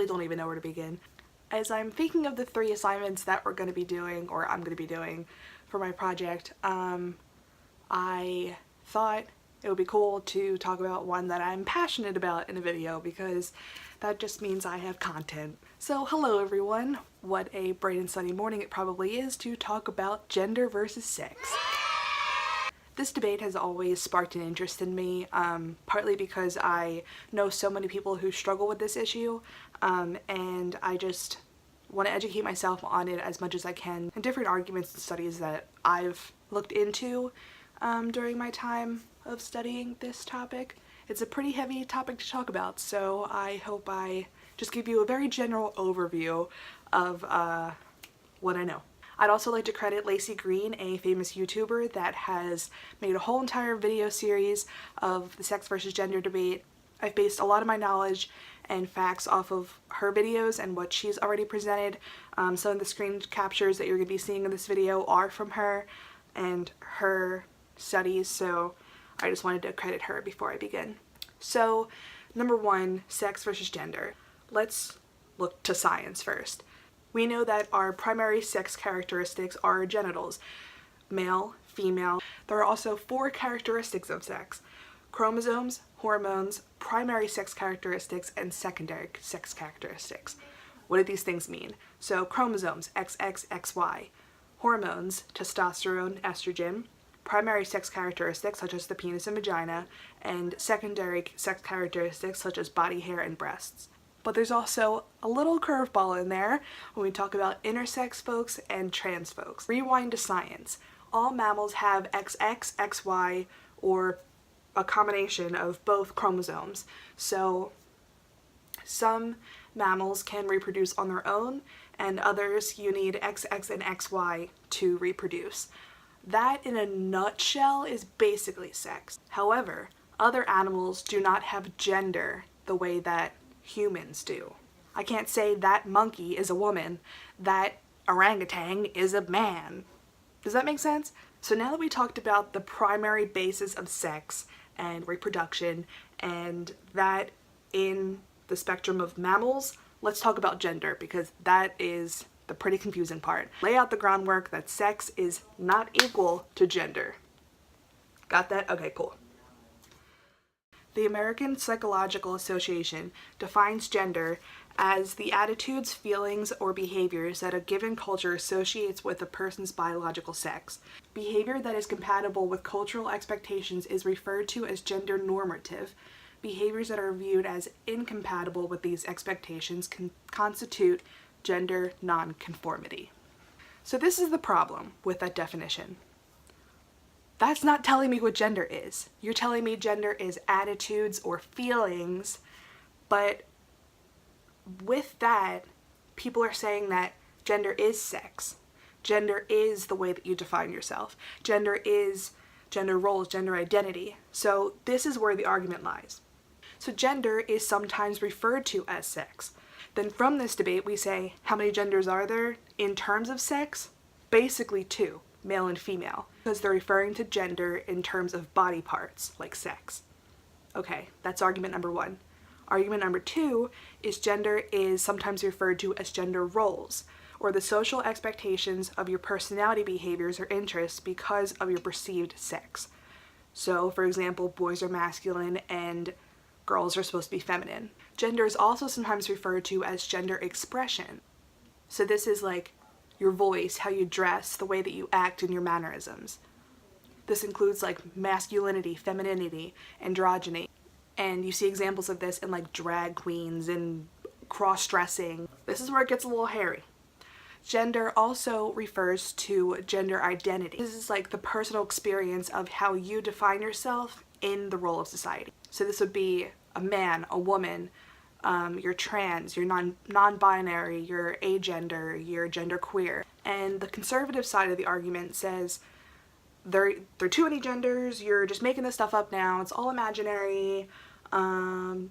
really don't even know where to begin. As I'm thinking of the 3 assignments that we're going to be doing, or I'm going to be doing for my project, I thought it would be cool to talk about one that I'm passionate about in a video, because that just means I have content. So hello everyone, what a bright and sunny morning it probably is to talk about gender versus sex. This debate has always sparked an interest in me, partly because I know so many people who struggle with this issue, and I just want to educate myself on it as much as I can, and different arguments and studies that I've looked into during my time of studying this topic. It's a pretty heavy topic to talk about, so I hope I just give you a very general overview of what I know. I'd also like to credit Lacey Green, a famous YouTuber that has made a whole entire video series of the sex versus gender debate. I've based a lot of my knowledge and facts off of her videos and what she's already presented. Some of the screen captures that you're going to be seeing in this video are from her and her studies, so I just wanted to credit her before I begin. So, number 1, sex versus gender. Let's look to science first. We know that our primary sex characteristics are genitals, male, female. There are also 4 characteristics of sex: chromosomes, hormones, primary sex characteristics, and secondary sex characteristics. What do these things mean? So chromosomes, XX, XY, hormones, testosterone, estrogen, primary sex characteristics such as the penis and vagina, and secondary sex characteristics such as body hair and breasts. But there's also a little curveball in there when we talk about intersex folks and trans folks. Rewind to science. All mammals have XX, XY, or a combination of both chromosomes. So some mammals can reproduce on their own, and others you need XX and XY to reproduce. That, in a nutshell, is basically sex. However, other animals do not have gender the way that humans do. I can't say that monkey is a woman, that orangutan is a man. Does that make sense? So now that we talked about the primary basis of sex and reproduction, and that in the spectrum of mammals, let's talk about gender, because that is the pretty confusing part. Lay out the groundwork that sex is not equal to gender. Got that? Okay, cool. The American Psychological Association defines gender as the attitudes, feelings, or behaviors that a given culture associates with a person's biological sex. Behavior that is compatible with cultural expectations is referred to as gender normative. Behaviors that are viewed as incompatible with these expectations can constitute gender nonconformity. So this is the problem with that definition. That's not telling me what gender is. You're telling me gender is attitudes or feelings, but with that, people are saying that gender is sex. Gender is the way that you define yourself. Gender is gender roles, gender identity. So this is where the argument lies. So gender is sometimes referred to as sex. Then from this debate we say, how many genders are there in terms of sex? Basically 2. Male and female, because they're referring to gender in terms of body parts, like sex. Okay, that's argument number 1. Argument number 2 is gender is sometimes referred to as gender roles, or the social expectations of your personality behaviors or interests because of your perceived sex. So, for example, boys are masculine and girls are supposed to be feminine. Gender is also sometimes referred to as gender expression. So this is like your voice, how you dress, the way that you act, and your mannerisms. This includes like masculinity, femininity, androgyny. And you see examples of this in like drag queens and cross-dressing. This is where it gets a little hairy. Gender also refers to gender identity. This is like the personal experience of how you define yourself in the role of society. So this would be a man, a woman, you're trans, you're non-binary, you're agender, you're genderqueer. And the conservative side of the argument says there are too many genders, you're just making this stuff up now, it's all imaginary, and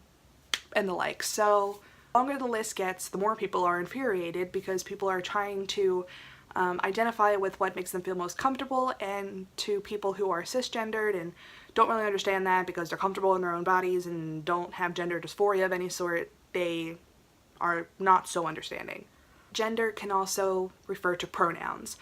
the like. So the longer the list gets, the more people are infuriated because people are trying to identify with what makes them feel most comfortable, and to people who are cisgendered and don't really understand that because they're comfortable in their own bodies and don't have gender dysphoria of any sort, they are not so understanding. Gender can also refer to pronouns.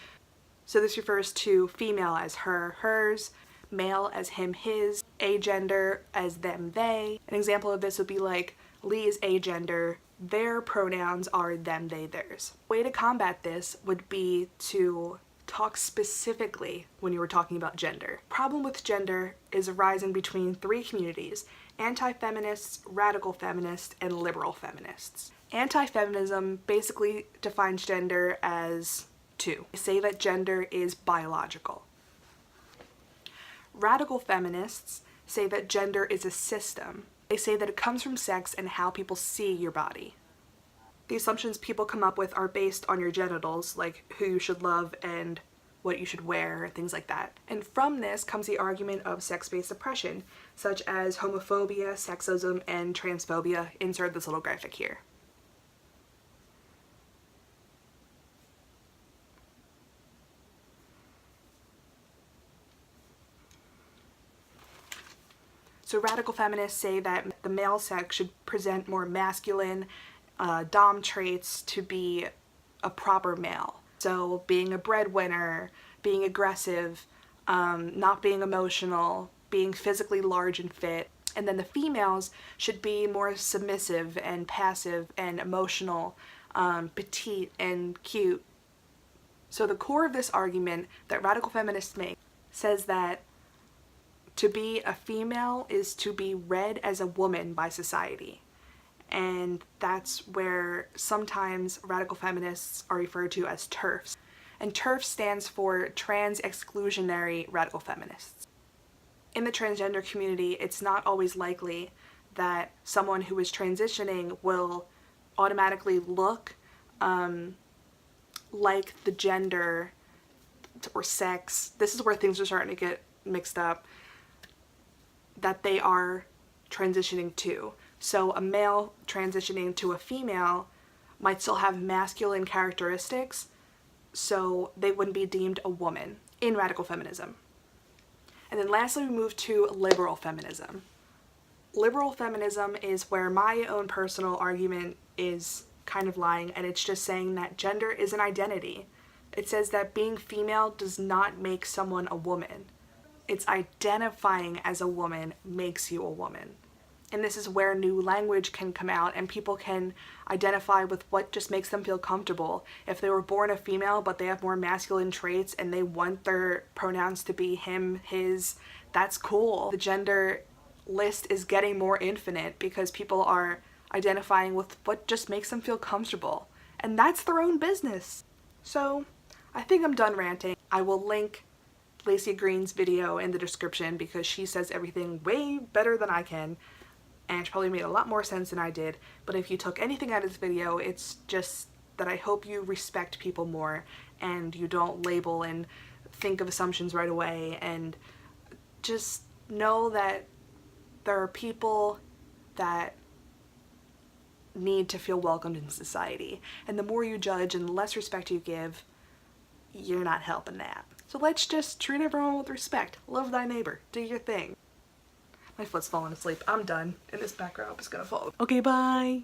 So this refers to female as her, hers, male as him, his, agender as them, they. An example of this would be like, Lee is agender, their pronouns are them, they, theirs. A way to combat this would be to talk specifically when you were talking about gender. Problem with gender is arising between three communities: anti-feminists, radical feminists, and liberal feminists. Anti-feminism basically defines gender as two. They say that gender is biological. Radical feminists say that gender is a system. They say that it comes from sex and how people see your body. The assumptions people come up with are based on your genitals, like who you should love and what you should wear, things like that. And from this comes the argument of sex-based oppression, such as homophobia, sexism, and transphobia. Insert this little graphic here. So radical feminists say that the male sex should present more masculine, dom traits to be a proper male. So being a breadwinner, being aggressive, not being emotional, being physically large and fit. And then the females should be more submissive and passive and emotional, petite and cute. So the core of this argument that radical feminists make says that to be a female is to be read as a woman by society. And that's where sometimes radical feminists are referred to as TERFs. And TERF stands for Trans Exclusionary Radical Feminists. In the transgender community, it's not always likely that someone who is transitioning will automatically look like the gender or sex, this is where things are starting to get mixed up, that they are transitioning to. So a male transitioning to a female might still have masculine characteristics, so they wouldn't be deemed a woman in radical feminism. And then lastly, we move to liberal feminism. Liberal feminism is where my own personal argument is kind of lying, and it's just saying that gender is an identity. It says that being female does not make someone a woman. It's identifying as a woman makes you a woman. And this is where new language can come out and people can identify with what just makes them feel comfortable. If they were born a female but they have more masculine traits and they want their pronouns to be him, his, that's cool. The gender list is getting more infinite because people are identifying with what just makes them feel comfortable. And that's their own business. So I think I'm done ranting. I will link Lacey Green's video in the description because she says everything way better than I can, and she probably made a lot more sense than I did. But if you took anything out of this video, it's just that I hope you respect people more and you don't label and think of assumptions right away, and just know that there are people that need to feel welcomed in society, and the more you judge and the less respect you give, you're not helping that. So let's just treat everyone with respect. Love thy neighbor. Do your thing. My foot's falling asleep. I'm done. And this background is gonna fall. Okay, bye.